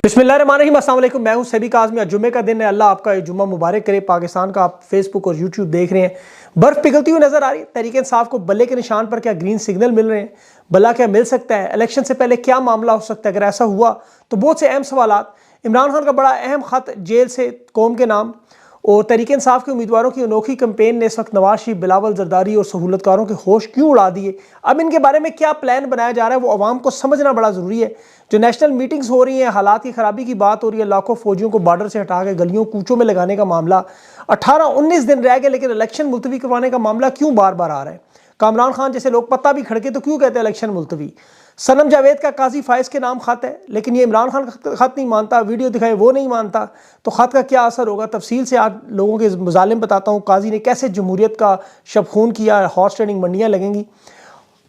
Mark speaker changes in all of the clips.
Speaker 1: बिस्मिल्लाहिर्रहमानिर्रहीम, अस्सलाम वालेकुम। मैं हूं सभी काज़मी। आज जुम्मे का दिन है, अल्लाह आपका जुम्मा मुबारक करे। पाकिस्तान का आप फेसबुक और यूट्यूब देख रहे हैं, बर्फ़ पिघलती हुई नज़र आ रही है। तहरीक इंसाफ को बल्ले के निशान पर क्या ग्रीन सिग्नल मिल रहे हैं? बल्ला क्या मिल सकता है? इलेक्शन से पहले क्या मामला हो सकता है अगर ऐसा हुआ तो? बहुत से अहम सवालात। इमरान खान का बड़ा अहम ख़त जेल से कौम के नाम, और तहरीक इंसाफ के उम्मीदवारों की अनोखी कैंपेन ने इस वक्त नवाज शरीफ, बिलावल जरदारी और सहूलतकारों के होश क्यों उड़ा दिए? अब इनके बारे में क्या प्लान बनाया जा रहा है वो अवाम को समझना बड़ा ज़रूरी है। जो नेशनल मीटिंग्स हो रही हैं, हालात की ख़राबी की बात हो रही है, लाखों फौजियों को बॉर्डर से हटा के गलियों कूचों में लगाने का मामला, 18-19 दिन रह गए लेकिन इलेक्शन मुलतवी करवाने का मामला क्यों बार बार आ रहा है? कामरान खान जैसे लोग पत्ता भी खड़के तो क्यों कहते हैं इलेक्शन मुलतवी? सनम जावेद का काजी फायज के नाम खत है, लेकिन ये इमरान खान का खत नहीं मानता, वीडियो दिखाए वो नहीं मानता, तो खत का क्या असर होगा? तफसील से आज लोगों के मुजालिम बताता हूँ। काजी ने कैसे जमहूरियत का शबखून किया, हॉर्स ट्रेडिंग मंडियाँ लगेंगी।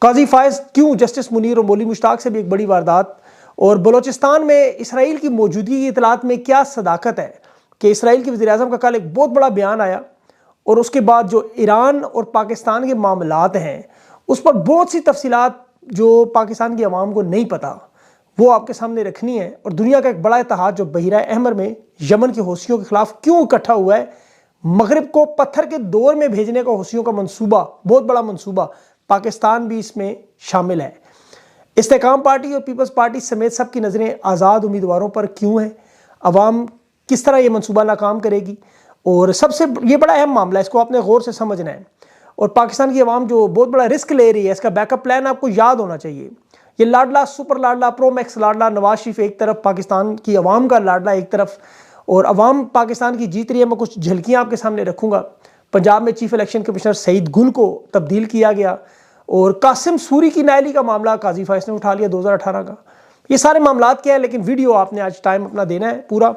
Speaker 1: काजी फायज क्यों जस्टिस मुनीर और मौलवी मुश्ताक से भी एक बड़ी वारदात। और बलोचिस्तान में इसराइल की मौजूदगी की इतलात में क्या सदाकत है कि इसराइल के वज़ीर-ए-आज़म का कल एक बहुत बड़ा बयान आया, और उसके बाद जो ईरान और पाकिस्तान के मामलात हैं उस पर बहुत सी तफसीलात जो पाकिस्तान की आवाम को नहीं पता वो आपके सामने रखनी है। और दुनिया का एक बड़ा इत्तेहाद जो बहिरा अहमर में यमन के हौसियों के खिलाफ क्यों इकट्ठा हुआ है, मगरिब को पत्थर के दौर में भेजने का हौसियों का मंसूबा, बहुत बड़ा मंसूबा, पाकिस्तान भी इसमें शामिल है। इस्तेकाम पार्टी और पीपल्स पार्टी समेत सबकी नज़रें आज़ाद उम्मीदवारों पर क्यों हैं? अवाम किस तरह ये मंसूबा नाकाम करेगी? और सबसे ये बड़ा अहम मामला है, इसको आपने गौर से समझना है। और पाकिस्तान की आवाम जो बहुत बड़ा रिस्क ले रही है, इसका बैकअप प्लान आपको याद होना चाहिए। ये लाडला, सुपर लाडला, प्रो मैक्स लाडला नवाज शरीफ एक तरफ, पाकिस्तान की आवाम का लाडला एक तरफ, और अवाम पाकिस्तान की जीत रही है। मैं कुछ झलकियाँ आपके सामने रखूँगा। पंजाब में चीफ इलेक्शन कमिश्नर सईद गुल को तब्दील किया गया, और कासिम सूरी की नायली का मामला काजी फायज ने उठा लिया 2018 का। ये सारे मामलात क्या है, लेकिन वीडियो आपने आज टाइम अपना देना है पूरा।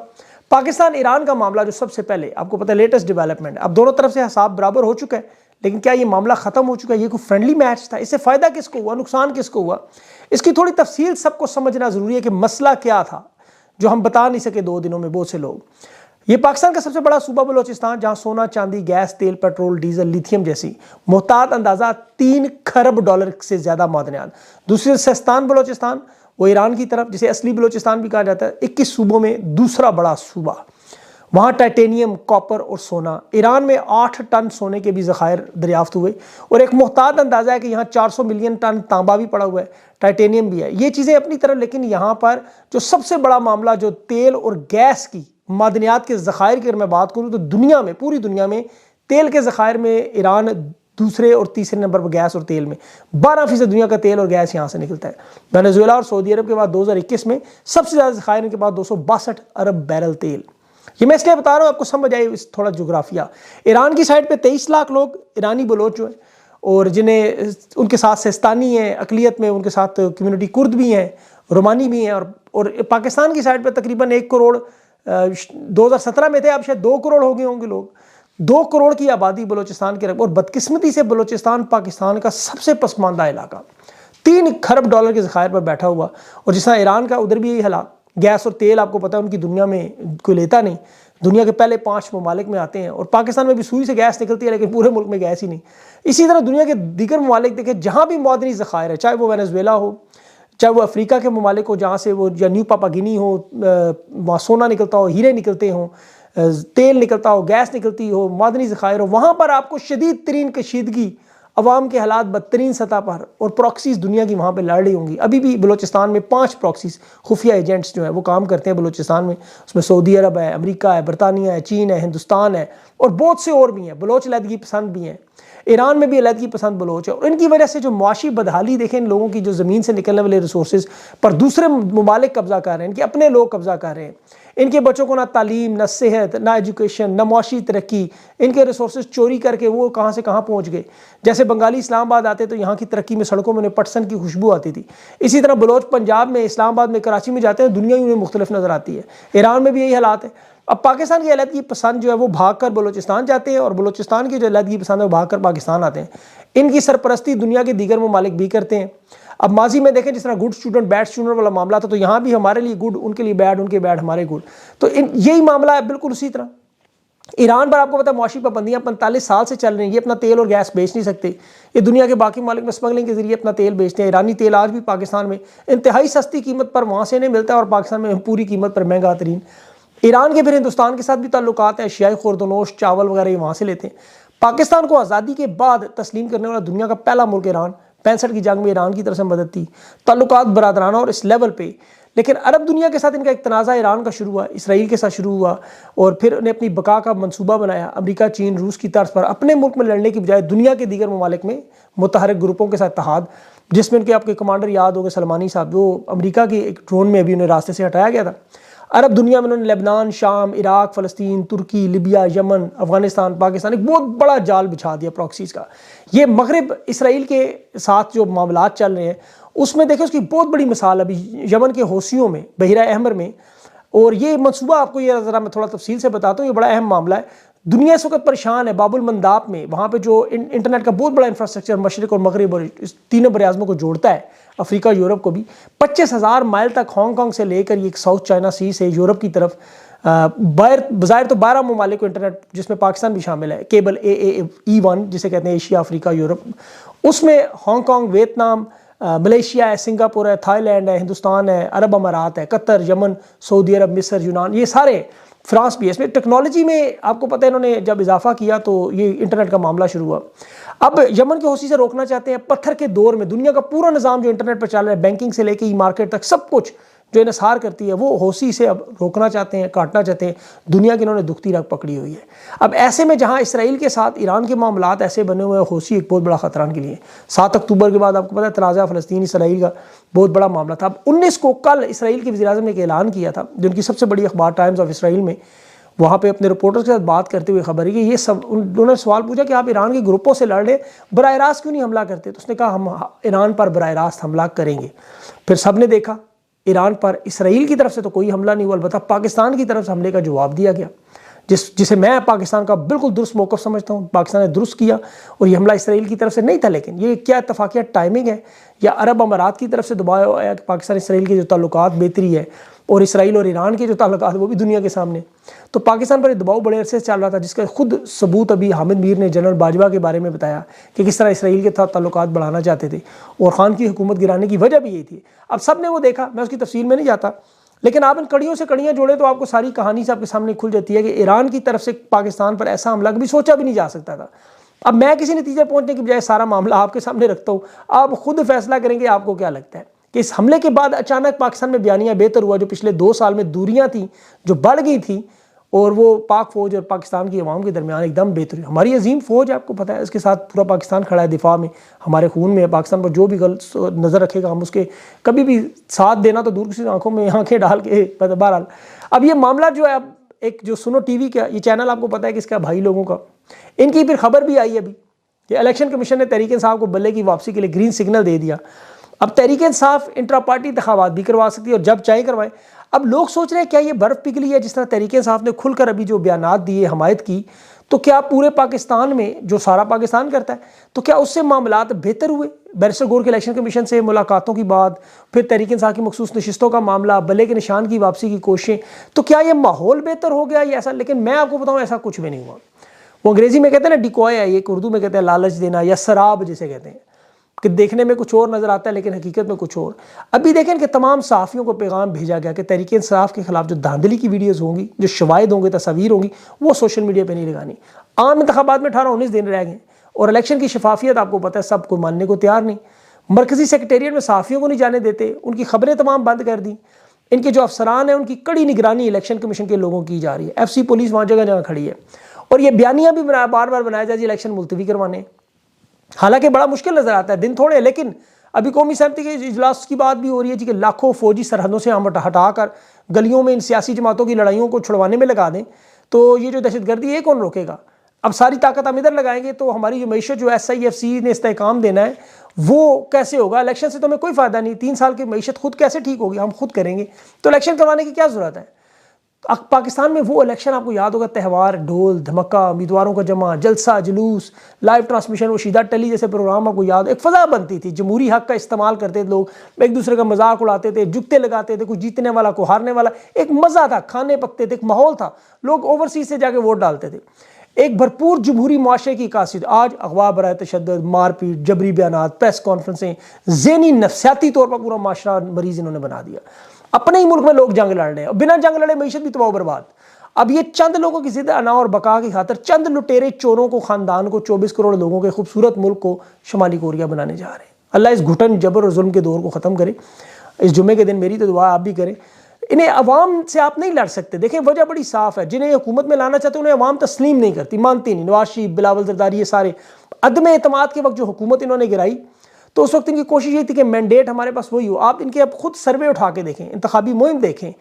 Speaker 1: पाकिस्तान ईरान का मामला जो सबसे पहले आपको पता है लेटेस्ट डेवलपमेंट, अब दोनों तरफ से हिसाब बराबर हो चुका है, लेकिन क्या ये मामला ख़त्म हो चुका है? ये कोई फ्रेंडली मैच था? इससे फ़ायदा किसको हुआ, नुकसान किसको हुआ? इसकी थोड़ी तफसील सबको समझना ज़रूरी है कि मसला क्या था जो हम बता नहीं सके 2 दिनों में बहुत से लोग। ये पाकिस्तान का सबसे बड़ा सूबा बलोचिस्तान, जहाँ सोना, चांदी, गैस, तेल, पेट्रोल, डीजल, लिथियम जैसी मोहतात अंदाज़ा 3 खरब डॉलर से ज़्यादा मादनियात। दूसरे सिस्तान बलोचिस्तान, वो ईरान की तरफ, जिसे असली बलोचिस्तान भी कहा जाता है, 21 सूबों में दूसरा बड़ा सूबा। वहाँ टाइटेनियम, कॉपर और सोना। ईरान में 8 टन सोने के भी ज़खायर दरियाफ्त हुए, और एक मुहतात अंदाज़ा है कि यहाँ 400 मिलियन टन तांबा भी पड़ा हुआ है, टाइटेनियम भी है। ये चीज़ें अपनी तरफ, लेकिन यहाँ पर जो सबसे बड़ा मामला जो तेल और गैस की मादनियात के ज़खायर की अगर मैं बात करूँ तो दुनिया में, पूरी दुनिया में तेल के ज़खायर में ईरान दूसरे और तीसरे नंबर पर, गैस और तेल में 12% दुनिया का तेल और गैस यहाँ से निकलता है। वेनेजुएला और सऊदी अरब के बाद 2021 में सबसे ज़्यादा ज़खायर इनके पास 262 अरब बैरल तेल। ये मैं इसलिए बता रहा हूँ आपको समझ आए इस थोड़ा जोग्राफिया। ईरान की साइड पे 23 लाख लोग ईरानी बलोच जो हैं, और जिन्हें उनके साथ सिस्तानी हैं अकलियत में, उनके साथ कम्युनिटी कुर्द भी हैं, रोमानी भी हैं। और पाकिस्तान की साइड पे तकरीबन 1 करोड़ 2017 में थे, अब शायद 2 करोड़ हो गए होंगे लोग। 2 करोड़ की आबादी बलोचिस्तान की। और बदकिस्मती से बलोचिस्तान पाकिस्तान का सबसे पसमानदा इलाका, 3 खरब डॉलर के ज़खायर पर बैठा हुआ। और जिस तरह ईरान का, उधर भी यही हालात। गैस और तेल आपको पता है उनकी दुनिया में कोई लेता नहीं, दुनिया के पहले 5 ममालिक में आते हैं। और पाकिस्तान में भी सूई से गैस निकलती है, लेकिन पूरे मुल्क में गैस ही नहीं। इसी तरह दुनिया के दीगर ममालिक देखें, जहाँ भी मौदनी ज़खायर है, चाहे वो वेनेजुएला हो, चाहे वो अफ्रीका के ममालिक हो जहाँ से वो, या न्यू पापा गिनी हो, वहाँ सोना निकलता हो, हीरे निकलते हों, तेल निकलता हो, गैस निकलती हो, मादनी ज़खायर हो, वहाँ पर आपको शदीद तरीन कशीदगी, अवाम के हालात बदतरीन सतह पर, और प्रॉक्सीज़ दुनिया की वहाँ पे लड़ रही होंगी। अभी भी बलोचिस्तान में 5 प्रॉक्सीज़ खुफिया एजेंट्स जो हैं वो काम करते हैं बलोचिस्तान में। उसमें सऊदी अरब है, अमेरिका है, बरतानिया है, चीन है, हिंदुस्तान है, और बहुत से और भी हैं। बलोच अलहदगी पसंद भी हैं। ईरान में भी अलहदगी पसंद बलोच है, और इनकी वजह से जो मुआशी बदहाली देखें, इन लोगों की जो ज़मीन से निकलने वाले रिसोर्सेज पर दूसरे ममालिक कब्जा कर रहे हैं, इनके अपने लोग कब्जा कर रहे हैं। इनके बच्चों को ना तालीम, ना सेहत, ना एजुकेशन, ना मुआशी तरक्की, इनके रिसोर्सेज चोरी करके वो कहाँ से कहाँ पहुँच गए। जैसे बंगाली इस्लामाबाद आते तो यहाँ की तरक्की में सड़कों में उन्हें पटसन की खुशबू आती थी। इसी तरह बलोच पंजाब में, इस्लामाबाद में, कराची में जाते हैं, दुनिया ही उन्हें मुख्तलिफ नज़र आती है। ईरान में भी यही हालात है। अब पाकिस्तान की अलहदगी पसंद जो है वो भाग कर बलोचिस्तान जाते हैं, और बलोचिस्तान की जो अलहदगी पसंद है वो भाग कर पाकिस्तान आते हैं। इनकी सरपरस्ती दुनिया के दीगर ममालिक भी करते हैं। अब माजी में देखें, जिस तरह गुड स्टूडेंट बैड स्टूडेंट वाला मामला था, तो यहाँ भी हमारे लिए गुड, उनके लिए बैड, उनके बैड हमारे गुड। तो यही मामला है बिल्कुल उसी तरह। ईरान पर आपको पता है मुआशी पाबंदियां 45 साल से चल रही हैं। ये अपना तेल और गैस बेच नहीं सकते, ये दुनिया के बाकी ममालिक में स्मगलिंग के जरिए अपना तेल बेचते हैं। ईरानी तेल आज भी पाकिस्तान में इंतहाई सस्ती कीमत पर वहाँ से नहीं मिलता है और पाकिस्तान में पूरी कीमत पर महंगा तरीन। ईरान के फिर हिंदुस्तान के साथ भी ताल्लुकात हैं, एशियाई खुर्दनोश चावल वगैरह ये वहाँ से लेते हैं। पाकिस्तान को आज़ादी के बाद तस्लीम करने वाला दुनिया का पहला मुल्क ईरान, 65 की जंग में ईरान की तरफ से मदद थी, ताल्लुकात बरादराना और इस लेवल पे। लेकिन अरब दुनिया के साथ इनका एक तनाज़ा ईरान का शुरू हुआ, इसराइल के साथ शुरू हुआ और फिर उन्हें अपनी बका का मंसूबा बनाया। अमेरिका, चीन, रूस की तर्ज पर अपने मुल्क में लड़ने की बजाय दुनिया के दीगर ममालिक में मुतहरक ग्रुपों के साथ इत्तेहाद, जिसमें उनके आपके कमांडर याद होंगे सलमानी साहब, जो अमेरिका के एक ड्रोन में अभी उन्हें रास्ते से हटाया गया था। अरब दुनिया में उन्होंने लेबनान, शाम, इराक, फ़लस्तीन, तुर्की, लिबिया, यमन, अफगानिस्तान, पाकिस्तान एक बहुत बड़ा जाल बिछा दिया प्रॉक्सीज़ का। ये मगरब इसराइल के साथ जो मामलात चल रहे हैं उसमें देखिए उसकी बहुत बड़ी मिसाल अभी यमन के हौसियों में, बहिरा अहमर में। और ये मनसूबा आपको ये ज़रा मैं थोड़ा तफसील से बताता हूँ, ये बड़ा अहम मामला है। दुनिया इस वक्त परेशान है। बाबुल मंदाब में वहाँ पे जो इंटरनेट का बहुत बड़ा इंफ्रास्ट्रक्चर मशरिक और मगरब और इस तीनों बराज़मों को जोड़ता है, अफ्रीका, यूरोप को भी 25,000 माइल तक हांगकॉन्ग से लेकर ये साउथ चाइना सी से यूरोप की तरफ बाहर तो 12 ममालिक को इंटरनेट, जिसमें पाकिस्तान भी शामिल है, केबल AAE1 जिसे कहते हैं एशिया, अफ्रीका, यूरोप, उसमें हांगकॉन्ग, वियतनाम, मलेशिया है, सिंगापुर है, थाईलैंड है, हिंदुस्तान है, अरब अमारात है, कतर, यमन, सऊदी अरब, मिस्र, यूनान, ये सारे, फ्रांस भी है। इसमें टेक्नोलॉजी में आपको पता है इन्होंने जब इजाफा किया तो ये इंटरनेट का मामला शुरू हुआ। अब यमन के हौसी से रोकना चाहते हैं। पत्थर के दौर में दुनिया का पूरा निज़ाम जो इंटरनेट पर चल रहा है, बैंकिंग से लेकर ई मार्केट तक सब कुछ जो इन्हिसार करती है, वो हौसी से अब रोकना चाहते हैं, काटना चाहते हैं। दुनिया की इन्होंने दुखती रग पकड़ी हुई है। अब ऐसे में जहाँ इसराइल के साथ ईरान के मामलात ऐसे बने हुए हैं, हौसी एक बहुत बड़ा खतरा के लिए। 7 अक्टूबर के बाद आपको पता है तनाज़ा फ़लस्तीन इसराइल का बहुत बड़ा मामला था। अब 19 को कल इसराइल के वज़ीर-ए-आज़म ने एक ऐलान किया था, जो उनकी सबसे बड़ी अखबार टाइम्स ऑफ इसराइल में, वहाँ पे अपने रिपोर्टर्स के साथ बात करते हुए खबर है कि ये सब, उन्होंने सवाल पूछा कि आप ईरान के ग्रुपों से लड़ रहे, बराह रास्त क्यों नहीं हमला करते? तो उसने कहा हम ईरान पर बराह रास्त हमला करेंगे। फिर सब ने देखा ईरान पर इसराइल की तरफ से तो कोई हमला नहीं हुआ, अलबत्ता पाकिस्तान की तरफ से हमले का जवाब दिया गया, जिसे मैं पाकिस्तान का बिल्कुल दुरुस्त मौक़िफ़ समझता हूँ। पाकिस्तान ने दुरुस्त किया और ये हमला इसराइल की तरफ से नहीं था। लेकिन ये क्या इत्तफाक़िया टाइमिंग है या अरब अमारात की तरफ से दबाव आया कि पाकिस्तान इसराइल के जो ताल्लुकात बेहतरी है और इसराइल और ईरान के जो ताल्लुकात वो भी दुनिया के सामने, तो पाकिस्तान पर दबाव बड़े अरसे से चल रहा था, जिसका खुद सबूत अभी हामिद मीर ने जनरल बाजवा के बारे में बताया कि किस तरह इसराइल के साथ ताल्लुकात बढ़ाना चाहते थे और खान की हुकूमत गिराने की वजह भी यही थी। अब सब ने वो देखा, मैं उसकी तफसील में नहीं जाता, लेकिन आप इन कड़ियों से कड़ियाँ जोड़े तो आपको सारी कहानी से आपके सामने खुल जाती है कि ईरान की तरफ से पाकिस्तान पर ऐसा हमला कभी सोचा भी नहीं जा सकता था। अब मैं किसी नतीजे पहुंचने की बजाय सारा मामला आपके सामने रखता हूँ, आप खुद फैसला करेंगे आपको क्या लगता है कि इस हमले के बाद अचानक पाकिस्तान में बयानिया बेहतर हुआ। जो पिछले 2 साल में दूरियां थी जो बढ़ गई थी, और वो पाक फौज और पाकिस्तान की अवाम के दरमियान एकदम बेहतर हुई। हमारी अजीम फौज है, आपको पता है, इसके साथ पूरा पाकिस्तान खड़ा है दिफा में, हमारे खून में है। पाकिस्तान पर जो भी गलत नज़र रखेगा हम उसके कभी भी साथ देना तो दूर, किसी आंखों में आंखें डाल के। बहरहाल अब ये मामला जो है, अब एक जो सुनो टीवी का ये चैनल आपको पता है कि इसका भाई लोगों का, इनकी फिर खबर भी आई अभी कि इलेक्शन कमीशन ने तहरीक इंसाफ को बल्ले की वापसी के लिए ग्रीन सिग्नल दे दिया। अब तहरीक इंसाफ इंट्रा पार्टी इंतखाबात भी करवा सकती है और जब चाहे करवाए। अब लोग सोच रहे हैं क्या ये बर्फ़ पिघली है? जिस तरह तहरीक इंसाफ ने खुलकर अभी जो बयानात दिए, हमायत की, तो क्या पूरे पाकिस्तान में जो सारा पाकिस्तान करता है, तो क्या उससे मामलात बेहतर हुए? बैरिस्टर गौर के इलेक्शन कमीशन से मुलाकातों की बात, फिर तहरीक इंसाफ की मखसूस नशिस्तों का मामला, बल्ले के निशान की वापसी की कोशिशें, तो क्या ये माहौल बेहतर हो गया या ऐसा? लेकिन मैं आपको बताऊँ ऐसा कुछ भी नहीं हुआ। वो अंग्रेजी में कहते हैं ना डिकॉय है, एक उर्दू में कहते हैं लालच देना या शराब जिसे कहते हैं, कि देखने में कुछ और नज़र आता है लेकिन हकीकत में कुछ और। अभी देखें कि तमाम सहाफ़ियों को पैगाम भेजा गया कि तहरीक इंसाफ के खिलाफ जो धांधली की वीडियोज़ होंगी, जो शवाहिद होंगे, तस्वीर होंगी, वो सोशल मीडिया पर नहीं लगानी। आम इंतखाबात में 18-19 दिन रह गए और इलेक्शन की शफाफियत आपको पता है सब कोई मानने को तैयार नहीं। मरकज़ी सेक्रेटेरिएट में सहाफ़ियों को नहीं जाने देते, उनकी खबरें तमाम बंद कर दी। इनके जो अफसरान हैं उनकी कड़ी निगरानी इलेक्शन कमीशन के लोगों की जा रही है। FC पुलिस वहाँ जगह जगह खड़ी है और ये बयानियाँ भी बार बार बनाया जाए इलेक्शन मुलतवी करवाने। हालांकि बड़ा मुश्किल नजर आता है, दिन थोड़े, लेकिन अभी कौमी सहमति के इजलास की बात भी हो रही है जी कि लाखों फौजी सरहदों से हम हटाकर गलियों में इन सियासी जमातों की लड़ाइयों को छुड़वाने में लगा दें, तो ये जो दहशतगर्दी है कौन रोकेगा? अब सारी ताकत हम इधर लगाएंगे तो हमारी जो मीशत जो SIFC ने इस्तेहकाम देना है वो कैसे होगा? इलेक्शन से तो हमें कोई फ़ायदा नहीं। 3 साल की मीशत खुद कैसे ठीक होगी? हम खुद करेंगे, तो इलेक्शन करवाने की क्या ज़रूरत है? पाकिस्तान में वो इलेक्शन आपको याद होगा, त्यौहार, ढोल धमक्का, उम्मीदवारों का जमा, जलसा जुलूस, लाइव ट्रांसमिशन, वो शीदा टली जैसे प्रोग्राम आपको याद, एक फ़ज़ा बनती थी, जमहूरी हक़ का इस्तेमाल करते थे लोग, एक दूसरे का मजाक उड़ाते थे, जुगते लगाते थे, कोई जीतने वाला को हारने वाला, एक मज़ा था, खाने पकते थे, एक माहौल था, लोग ओवरसीज से जाके वोट डालते थे, एक भरपूर जमहूरी मुआशरे की कासिद। आज अगवा बराए तशद्दुद, मारपीट, जबरी बयानात, प्रेस कॉन्फ्रेंसें, ज़हनी नफसियाती तौर पर पूरा माशरा मरीज़ इन्होंने बना दिया। अपने ही मुल्क में लोग जंग लड़ रहे हैं और बिना जंग लड़े मईशत भी तबाह बर्बाद। अब ये चंद लोगों की जिद अना और बका की खातर चंद लुटेरे चोरों को, खानदान को, 24 करोड़ लोगों के खूबसूरत मुल्क को शुमाली कोरिया बनाने जा रहे हैं। अल्लाह इस घुटन, जबर और जुल्म के दौर को ख़त्म करे। इस जुम्मे के दिन मेरी तो दुआ आप भी करें। इन्हें अवाम से आप नहीं लड़ सकते। देखें वजह बड़ी साफ है, जिन्हें हुकूमत में लाना चाहते हैं उन्हें अवाम तस्लीम नहीं करती, मानती नहीं। नवाज शरीफ, बिलावल जरदारी, ये सारे अदम एतमाद के वक्त जो हुकूमत इन्होंने गिराई, तो उस वक्त इनकी कोशिश ये थी कि मैंडेट हमारे पास वही हो। आप इनके अब खुद सर्वे उठा के देखें, इंतखाबी मुहिम देखें,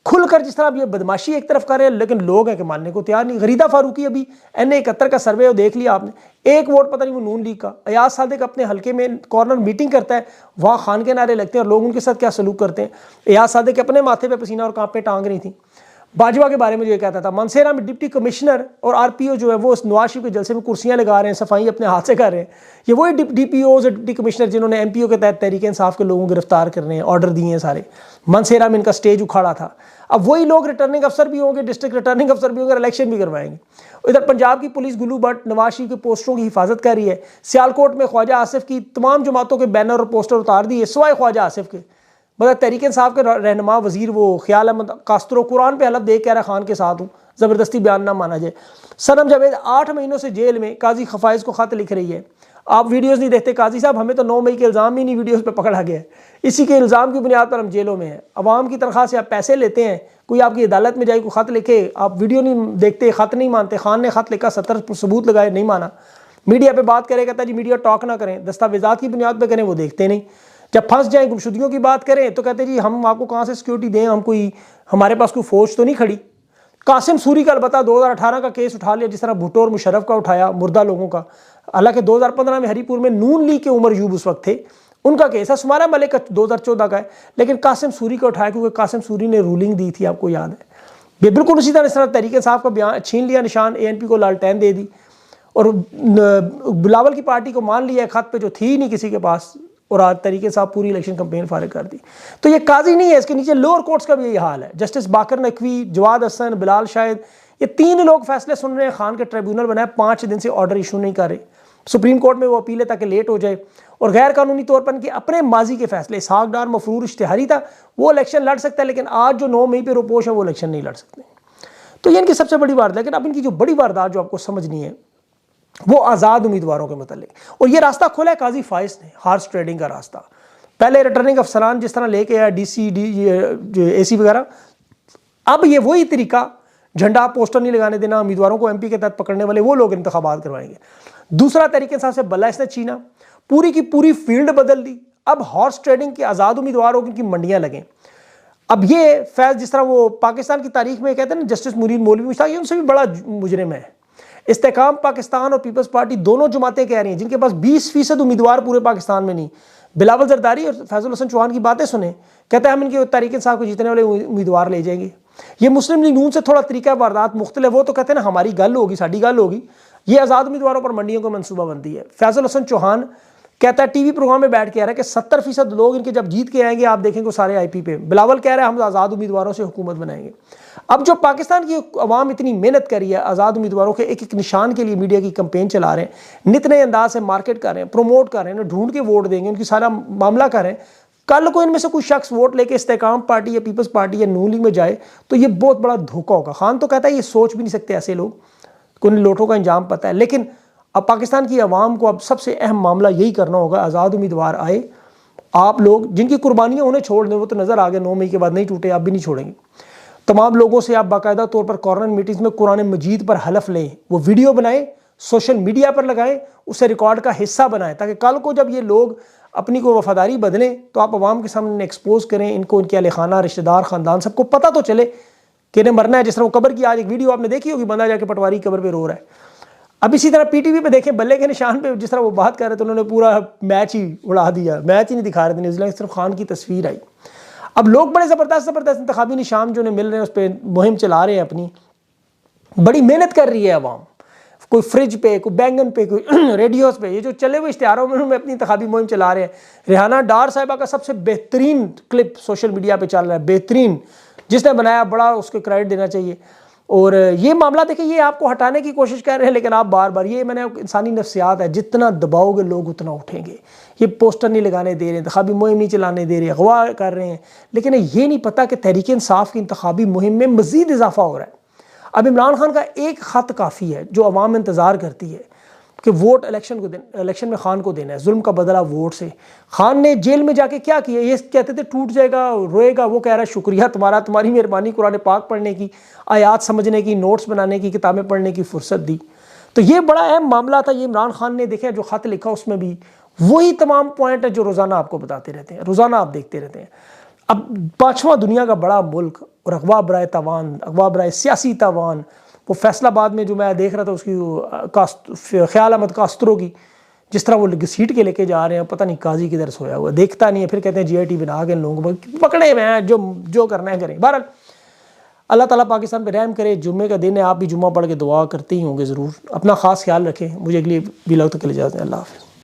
Speaker 1: खुलकर जिस तरह अब ये बदमाशी एक तरफ कर रहे हैं, लेकिन लोग हैं कि मानने को तैयार नहीं। गरीदा फारूकी अभी NA71 का सर्वे देख लिया आपने, एक वोट पता नहीं वो नून लीग का। अयाज सादिक अपने हल्के में कॉर्नर मीटिंग करता है, वहाँ खान के नारे लगते हैं और लोग उनके साथ क्या सलूक करते हैं। अयाज सादिक अपने माथे पे पसीना और कांपे टांग रही थी। बाजवा के बारे में जो ये कहता था, मानसेरा में डिप्टी कमिश्नर और RPO जो है वो नवाज शरीफ के जलसे में कुर्सियां लगा रहे हैं, सफाई अपने हाथ से कर रहे हैं। ये वही DPOs और डिप्टी कमिश्नर जिन्होंने MPO के तहत तहरीक इंसाफ के लोगों को गिरफ्तार करने हैं, ऑर्डर दिए हैं सारे। मानसेरा में इनका स्टेज उखाड़ा था। अब वही लोग रिटर्निंग अफसर भी होंगे, डिस्ट्रिक्ट रिटर्निंग अफसर भी होंगे, इलेक्शन भी करवाएंगे। इधर पंजाब की पुलिस गुलू भट्ट नवाज शरीफ के पोस्टरों की हिफाजत कर रही है। सियालकोट में ख्वाजा आसिफ की तमाम जमातों के बैनर और पोस्टर उतार दिए, सिवाय ख्वाजा आसिफ के। मतलब तहरीक इंसाफ के रहनुमा वजीर वो ख्याल अहमद कास्त्रो कुरान पे हलफ देख कह रहा खान के साथ हूँ, ज़बरदस्ती बयान ना माना जाए। सनम जावेद 8 महीनों से जेल में, काजी खफाइज को खत लिख रही है। आप वीडियोस नहीं देखते, काजी साहब हमें तो 9 मई के इल्ज़ाम ही नहीं वीडियोस पे पकड़ा गया है, इसी के इल्ज़ाम की बुनियाद पर हम जेलों में हैं। अवाम की तनख्वाह से आप पैसे लेते हैं, कोई आपकी अदालत में जाए, कोई खत लिखे, आप वीडियो नहीं देखते, खत नहीं मानते। खान ने खत लिखा, 70 सबूत लगाए, नहीं माना। मीडिया पे बात करे, कहता जी मीडिया टॉक ना करें, दस्तावेजात की बुनियाद पर करें, वो देखते नहीं। जब फंस जाए, गुमशुदगियों की बात करें तो कहते जी हम आपको कहाँ से सिक्योरिटी दें, हम कोई, हमारे पास कोई फौज तो नहीं खड़ी। कासिम सूरी का अलबत्ता 2018 का केस उठा लिया, जिस तरह भुट्टो और मुशर्रफ का उठाया, मुर्दा लोगों का। हालांकि 2015 में हरीपुर में नून लीग के उमर यूब उस वक्त थे, उनका केस है। सुमारा मलिक का 2014 का है, लेकिन कासिम सूरी का उठाया क्योंकि कासिम सूरी ने रूलिंग दी थी, आपको याद है। ये बिल्कुल उसी तरह तहरीक इंसाफ का बयान छीन लिया, निशान ANP को लालटेन दे दी और बिलावल की पार्टी को मान लिया खत पे जो थी नहीं किसी के पास, और आज तरीके से पूरी इलेक्शन कैंपेन फारिग कर दी। तो ये काजी नहीं है, इसके नीचे लोअर कोर्ट्स का भी यही हाल है। जस्टिस बाकर नकवी, जवाद हसन, बिलाल शाहिद, ये 3 लोग फैसले सुन रहे हैं। खान के ट्रिब्यूनल बनाए, 5 दिन से ऑर्डर इशू नहीं कर रहे। सुप्रीम कोर्ट में वो अपील है ताकि लेट हो जाए। और गैर कानूनी तौर पर इनके अपने माजी के फैसले, इसहाक डार मफरूर इश्तिहारी था, वो इलेक्शन लड़ सकता है, लेकिन आज जो 9 मई पर रोपोश है वो इलेक्शन नहीं लड़ सकते। तो ये इनकी सबसे बड़ी वारदात। लेकिन अब इनकी जो बड़ी वारदात जो आपको समझनी है वो आज़ाद उम्मीदवारों के मतलब। और ये रास्ता खोला है काजी फाइज ने, हॉर्स ट्रेडिंग का रास्ता। पहले रिटर्निंग अफसरान जिस तरह लेके आया, DC AC वगैरह, अब ये वही तरीका, झंडा पोस्टर नहीं लगाने देना, उम्मीदवारों को MP के तहत पकड़ने वाले वो लोग इंतखाबात करवाएंगे। दूसरा तरीके से बल्ला इसने छीना, पूरी की पूरी फील्ड बदल दी। अब हॉर्स ट्रेडिंग के आज़ाद उम्मीदवारों की मंडियाँ लगें। अब ये फैज़ जिस तरह वो पाकिस्तान की तारीख में कहते हैं ना, जस्टिस मुरीद मौलवी मुश्ताक, ये उनसे भी बड़ा मुजरिम है। इस्तेकाम पाकिस्तान और पीपल्स पार्टी दोनों जमातें कह रही हैं, जिनके पास 20% उम्मीदवार पूरे पाकिस्तान में नहीं। बिलावल जरदारी और फैजुल हसन चौहान की बातें सुने, कहते हैं हम इनके तहरीक इंसाफ को जीतने वाले उम्मीदवार ले जाएंगे। ये मुस्लिम लीग नून से थोड़ा तरीका वारदात मुख्तलिफ, वो तो कहते हैं ना हमारी गल होगी, साड़ी गल होगी। ये आज़ाद उम्मीदवारों पर मंडियों को मनसूबाबंदी है। फैजुल हसन चौहान कहता है TV प्रोग्राम में बैठ के आ रहा है कि 70% लोग इनके जब जीत के आएंगे आप देखेंगे सारे IP पे। बिलावल कह रहा है हम आज़ाद उम्मीदवारों से हुकूमत बनाएंगे। अब जो पाकिस्तान की अवाम इतनी मेहनत कर रही है, आज़ाद उम्मीदवारों के एक एक निशान के लिए मीडिया की कैंपेन चला रहे हैं, नित नए अंदाज से मार्केट कर रहे हैं, प्रमोट कर रहे हैं, ढूंढ के वोट देंगे, उनकी सारा मामला कर रहे हैं। कल को इनमें से कोई शख्स वोट लेके इस्तेकाम पार्टी या पीपल्स पार्टी या नून लीग में जाए तो ये बहुत बड़ा धोखा होगा। खान तो कहता है ये सोच भी नहीं सकते ऐसे लोग, उन लोटों का इंजाम पता है। लेकिन अब पाकिस्तान की आवाम को अब सबसे अहम मामला यही करना होगा, आज़ाद उम्मीदवार आए, आप लोग जिनकी कुर्बानियाँ उन्हें छोड़ दें, वो तो नज़र आ गए 9 मई के बाद नहीं टूटे, आप भी नहीं छोड़ेंगे। तमाम लोगों से आप बाकायदा तौर पर कॉर्नर मीटिंग्स में कुरान मजीद पर हलफ लें, वो वीडियो बनाएं, सोशल मीडिया पर लगाएं, उसे रिकॉर्ड का हिस्सा बनाएं, ताकि कल को जब ये लोग अपनी को वफादारी बदलें तो आप आवाम के सामने एक्सपोज करें, इनको इनके अहले खाना, रिश्तेदार, ख़ानदान सबको पता तो चले कि इन्हें मरना है। जिस तरह वो कब्र की आज एक वीडियो आपने देखी होगी, बंदा जाके पटवारी कब्र पर रो रहा है। अब इसी तरह PTV पे देखें, बल्ले के निशान पे जिस तरह वो बात कर रहे थे, उन्होंने पूरा मैच ही उड़ा दिया, मैच ही नहीं दिखा रहे थे न्यूजीलैंड, सिर्फ खान की तस्वीर आई। अब लोग बड़े ज़बरदस्त इंतखाबी निशान जो मिल रहे हैं उस पर मुहिम चला रहे हैं अपनी, बड़ी मेहनत कर रही है अवाम, कोई फ्रिज पे, कोई बैंगन पे, कोई रेडियोस पे, ये जो चले हुए इश्तिहारों में अपनी इंतखाबी मुहिम चला रहे हैं। रेहाना डार साहिबा का सबसे बेहतरीन क्लिप सोशल मीडिया पे चल रहा है, बेहतरीन, जिसने बनाया बड़ा उसको क्रेडिट देना चाहिए। और ये मामला देखिए, ये आपको हटाने की कोशिश कर रहे हैं, लेकिन आप बार बार, ये मैंने इंसानी नफ्सियात है, जितना दबाओगे लोग उतना उठेंगे। ये पोस्टर नहीं लगाने दे रहे, इंतखाबी मुहिम नहीं चलाने दे रहे, अगवा कर रहे हैं, लेकिन ये नहीं पता कि तहरीक इंसाफ की इंतखाबी मुहिम में मज़ीद इजाफा हो रहा है। अब इमरान खान का एक ख़त काफ़ी है, जो अवाम इंतज़ार करती है कि वोट इलेक्शन में खान को देना है, जुल्म का बदला वोट से। खान ने जेल में जाके क्या किया, ये कहते थे टूट जाएगा, रोएगा, वो कह रहा है शुक्रिया तुम्हारा, तुम्हारी मेहरबानी, कुरान पाक पढ़ने की, आयात समझने की, नोट्स बनाने की, किताबें पढ़ने की फुर्सत दी। तो ये बड़ा अहम मामला था। ये इमरान खान ने देखा, जो ख़त लिखा उसमें भी वही तमाम पॉइंट है जो रोज़ाना आपको बताते रहते हैं, रोज़ाना आप देखते रहते हैं। अब 5वां दुनिया का बड़ा मुल्क और अगवा बराए तवान, अगवा बराए सियासी तवान, वो फैसलाबाद में जो मैं देख रहा था उसकी ख्याल अहमद कास्त्रो की, जिस तरह वो घसीट के लेके जा रहे हैं, पता नहीं काजी किधर सोया हुआ, देखता नहीं है, फिर कहते हैं GIT बना के लोगों को पकड़े हुए हैं, जो करना है करें। बहरहाल अल्लाह ताला पाकिस्तान पे रहम करे। जुम्मे का दिन है, आप भी जुम्मा पढ़ के दुआ करते ही होंगे ज़रूर। अपना ख़ास ख्याल रखें। मुझे अगली व्लॉग तक के लिए इजाज़त दें। अल्लाह हाफ़िज़।